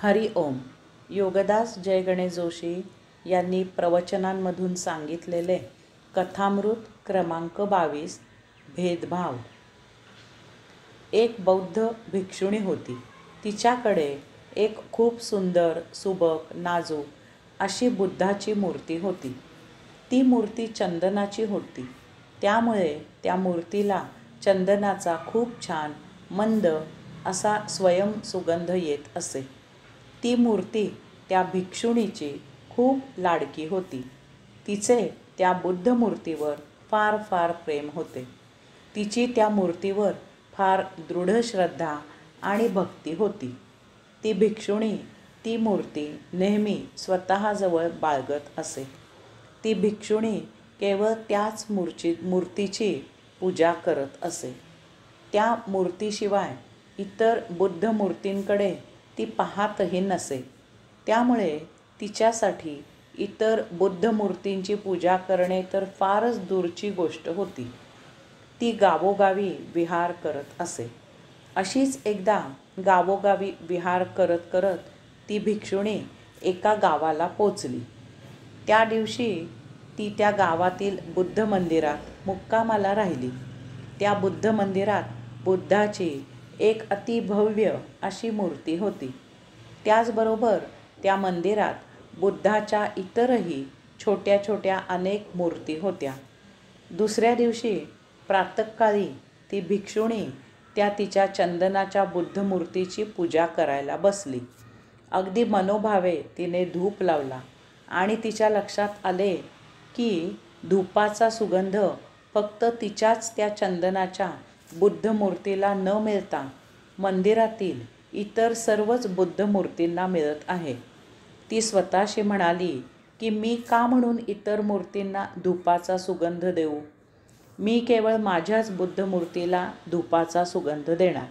हरि ओम. योगदास जय गणेश जोशी यांनी प्रवचनांमधून सांगितलेले कथामृत क्रमांक 22 भेदभाव. एक बौद्ध भिक्षुणी होती. तिच्याकडे एक खूप सुंदर, सुबक, नाजूक अशी बुद्धाची मूर्ती होती. ती मूर्ती चंदनाची होती. त्यामुळे त्या मूर्तीला चंदनाचा खूप छान मंद असा स्वयं सुगंध येत असे. ती मूर्ती त्या भिक्षुणीची खूप लाडकी होती. तिचे त्या बुद्ध मूर्तीवर फार फार प्रेम होते. तिची त्या मूर्तीवर फार दृढ श्रद्धा आणि भक्ती होती. ती भिक्षुणी ती मूर्ती नेहमी स्वतःजवळ बाळगत असे. ती भिक्षुणी केवळ त्याच मूर्तीची पूजा करत असे. त्या मूर्तीशिवाय इतर बुद्ध मूर्तींकडे ती पाहतही नसे. त्यामुळे तिच्यासाठी इतर बुद्ध मूर्तींची पूजा करणे तर फारच दूरची गोष्ट होती. ती गावोगावी विहार करत असे. अशीच एकदा गावोगावी विहार करत करत ती भिक्षुणी एका गावाला पोचली. त्या दिवशी ती त्या गावातील बुद्ध मंदिरात मुक्कामाला राहिली. त्या बुद्ध मंदिरात बुद्धाची एक अतिभव्य अशी मूर्ती होती. त्याचबरोबर त्या मंदिरात बुद्धाच्या इतरही छोट्या छोट्या अनेक मूर्ती होत्या. दुसऱ्या दिवशी प्रातःकाळी ती भिक्षुणी त्या तिच्या चंदनाच्या बुद्ध मूर्तीची पूजा करायला बसली. अगदी मनोभावे तिने धूप लावला आणि तिच्या लक्षात आले की धूपाचा सुगंध फक्त तिच्याच त्या चंदनाच्या बुद्ध मूर्तीला न मिळता मंदिरातील इतर सर्वच बुद्ध मूर्तींना मिळत आहे. ती स्वतःशी म्हणाली की मी का म्हणून इतर मूर्तींना धूपाचा सुगंध देऊ? मी केवळ माझ्याच बुद्ध मूर्तीला धूपाचा सुगंध देणार.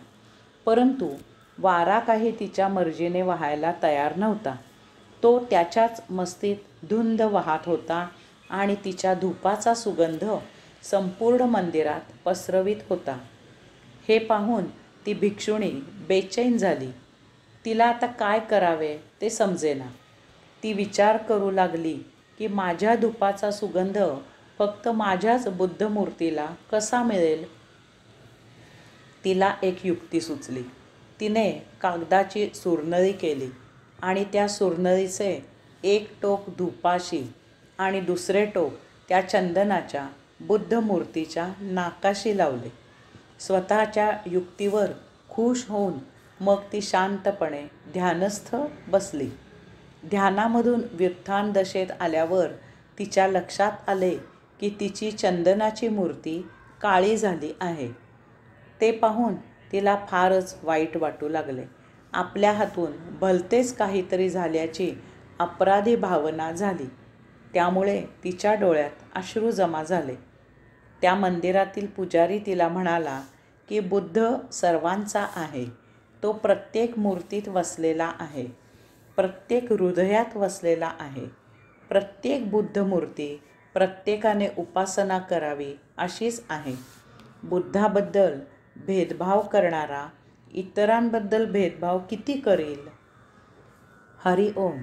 परंतु वारा काही तिच्या मर्जीने वाहायला तयार नव्हता. तो त्याच्याच मस्तीत धुंद वाहत होता आणि तिच्या धूपाचा सुगंध संपूर्ण मंदिरात पसरवित होता. हे पाहून ती भिक्षुणी बेचैन झाली. तिला आता काय करावे ते समजेना. ती विचार करू लागली की माझ्या धूपाचा सुगंध फक्त माझ्याच बुद्ध मूर्तीला कसा मिळेल? तिला एक युक्ती सुचली. तिने कागदाची सुरनळी केली आणि त्या सुरनळीचे एक टोक धूपाशी आणि दुसरे टोक त्या चंदनाच्या बुद्ध मूर्तीच्या नाकाशी लावले. स्वतःच्या युक्तीवर खुश होऊन मग ती शांतपणे ध्यानस्थ बसली. ध्यानामधून व्युत्थान दशेत आल्यावर तिच्या लक्षात आले की तिची चंदनाची मूर्ती काळी झाली आहे. ते पाहून तिला फारच वाईट वाटू लागले. आपल्या हातून भलतेच काहीतरी झाल्याची अपराधी भावना झाली. त्यामुळे तिच्या डोळ्यात अश्रू जमा झाले. त्या मंदिरातील पुजारी तिला म्हणाला की बुद्ध सर्वांचा आहे. तो प्रत्येक मूर्तीत वसलेला आहे. प्रत्येक हृदयात वसलेला आहे. प्रत्येक बुद्ध मूर्ती प्रत्येकाने उपासना करावी अशीच आहे. बुद्धाबद्दल भेदभाव करणारा इतरांबद्दल भेदभाव किती करील? हरि ओम.